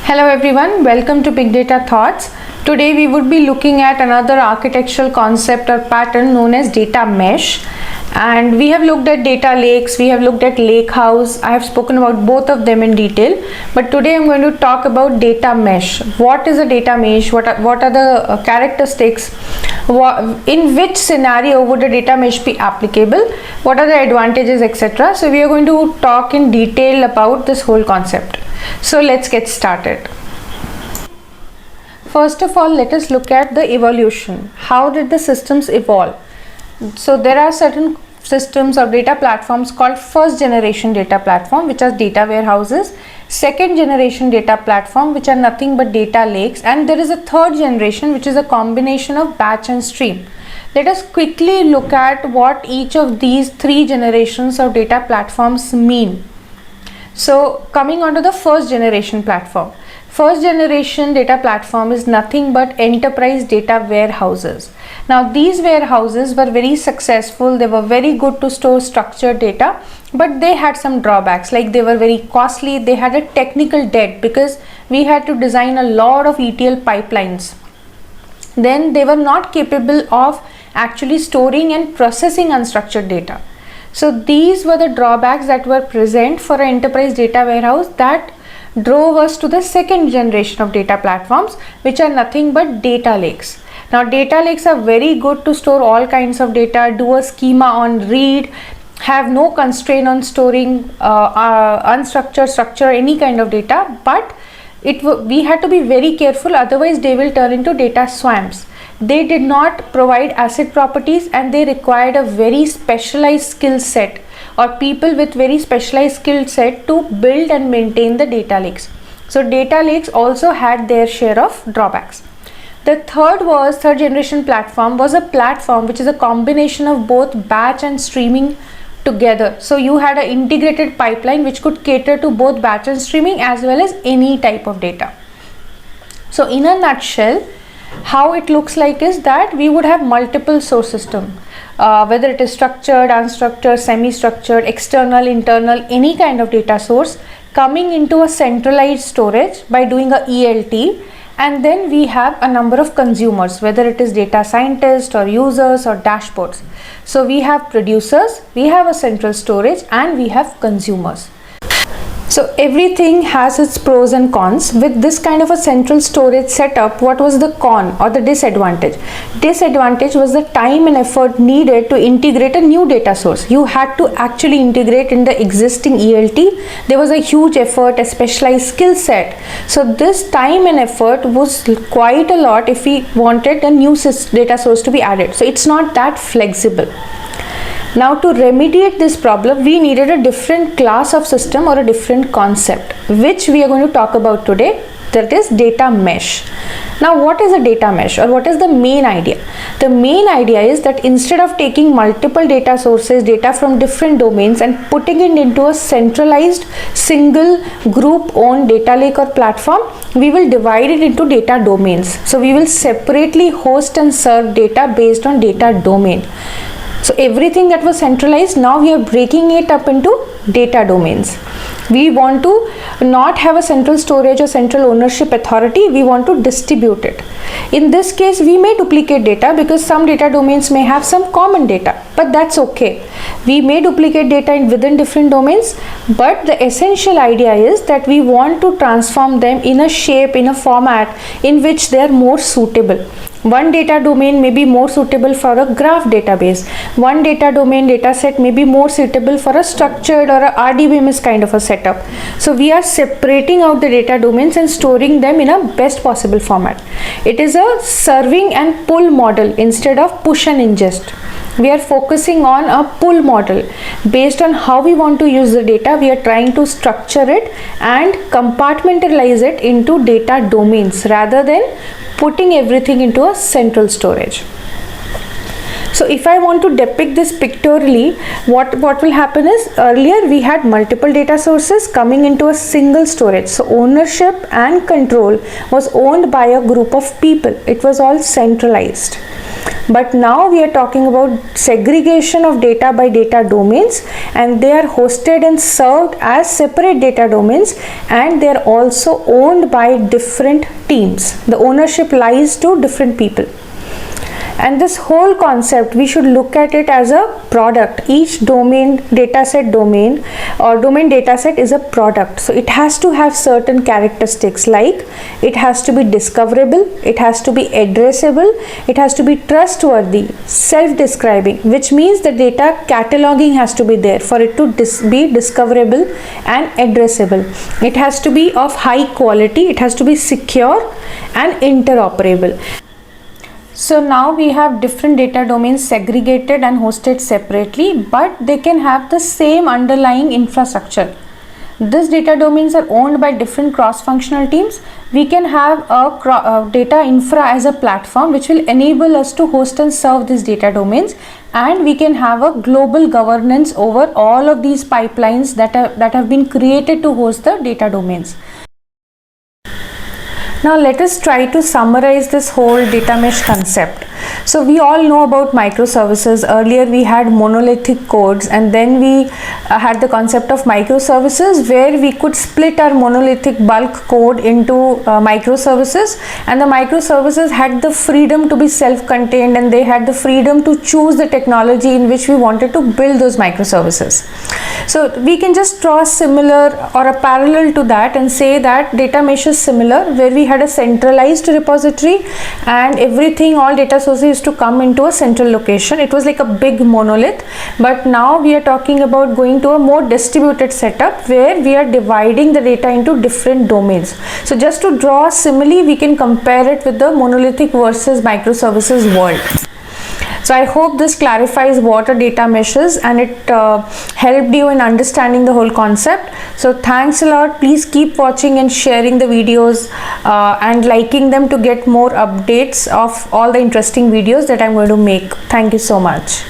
Hello everyone, welcome to Big Data Thoughts. Today we would be looking at another architectural concept or pattern known as data mesh. And we have looked at data lakes, we have looked at lake house. I have spoken about both of them in detail, but today I'm going to talk about data mesh. What is a data mesh? What are the characteristics? In which scenario would a data mesh be applicable? What are the advantages, etc. So we are going to talk in detail about this whole concept. So let's get started. First of all, let us look at the evolution. How did the systems evolve? So there are certain systems or data platforms called first generation data platform, which are data warehouses, second generation data platform, which are nothing but data lakes, and there is a third generation, which is a combination of batch and stream. Let us quickly look at what each of these three generations of data platforms mean. So coming on to the first generation platform. First generation data platform is nothing but enterprise data warehouses. Now these warehouses were very successful, they were very good to store structured data, but they had some drawbacks, like they were very costly, they had a technical debt because we had to design a lot of ETL pipelines. Then they were not capable of actually storing and processing unstructured data. So these were the drawbacks that were present for an enterprise data warehouse that drove us to the second generation of data platforms, which are nothing but data lakes. Now data lakes are very good to store all kinds of data, do a schema on read, have no constraint on storing unstructured, structure, any kind of data, but we had to be very careful, otherwise they will turn into data swamps. They did not provide ACID properties and they required a very specialized skill set or people with very specialized skill set to build and maintain the data lakes. So data lakes also had their share of drawbacks. The third generation platform was a platform which is a combination of both batch and streaming together. So you had an integrated pipeline which could cater to both batch and streaming as well as any type of data. So in a nutshell, how it looks like is that we would have multiple source system, whether it is structured, unstructured, semi-structured, external, internal, any kind of data source coming into a centralized storage by doing a ELT, and then we have a number of consumers, whether it is data scientists or users or dashboards. So we have producers, we have a central storage, and we have consumers. So everything has its pros and cons. With this kind of a central storage setup, what was the con or the disadvantage? Disadvantage was the time and effort needed to integrate a new data source. You had to actually integrate in the existing ELT. There was a huge effort, a specialized skill set. So this time and effort was quite a lot if we wanted a new data source to be added. So it's not that flexible. Now to remediate this problem, we needed a different class of system or a different concept, which we are going to talk about today, that is data mesh. Now what is a data mesh or what is the main idea? The main idea is that instead of taking multiple data sources, data from different domains and putting it into a centralized single group owned data lake or platform, we will divide it into data domains. So we will separately host and serve data based on data domain. So everything that was centralized, now we are breaking it up into data domains. We want to not have a central storage or central ownership authority, we want to distribute it. In this case, we may duplicate data because some data domains may have some common data, but that's okay. We may duplicate data within different domains, but the essential idea is that we want to transform them in a shape, in a format in which they are more suitable. One data domain may be more suitable for a graph database. One data domain data set may be more suitable for a structured or a RDBMS kind of a setup. So we are separating out the data domains and storing them in a best possible format. It is a serving and pull model instead of push and ingest. We are focusing on a pull model. Based on how we want to use the data, we are trying to structure it and compartmentalize it into data domains rather than putting everything into a central storage. So if I want to depict this pictorially, what will happen is, earlier we had multiple data sources coming into a single storage. So ownership and control was owned by a group of people. It was all centralized. But now we are talking about segregation of data by data domains, and they are hosted and served as separate data domains, and they are also owned by different teams. The ownership lies to different people. And this whole concept, we should look at it as a product. Each domain dataset domain or domain dataset is a product. So it has to have certain characteristics, like it has to be discoverable, it has to be addressable, it has to be trustworthy, self-describing, which means the data cataloging has to be there for it to be discoverable and addressable. It has to be of high quality, it has to be secure and interoperable. So now we have different data domains segregated and hosted separately, but they can have the same underlying infrastructure. These data domains are owned by different cross-functional teams. We can have a data infra as a platform which will enable us to host and serve these data domains, and we can have a global governance over all of these pipelines that have been created to host the data domains. Now let us try to summarize this whole data mesh concept. So we all know about microservices. Earlier we had monolithic codes, and then we had the concept of microservices, where we could split our monolithic bulk code into microservices, and the microservices had the freedom to be self-contained, and they had the freedom to choose the technology in which we wanted to build those microservices. So we can just draw a similar or a parallel to that and say that data mesh is similar, where we had a centralized repository and everything, all data sources used to come into a central location. It was like a big monolith, but now we are talking about going to a more distributed setup where we are dividing the data into different domains. So just to draw a simile, we can compare it with the monolithic versus microservices world. So I hope this clarifies what a data mesh is, and it helped you in understanding the whole concept. So thanks a lot. Please keep watching and sharing the videos and liking them to get more updates of all the interesting videos that I'm going to make. Thank you so much.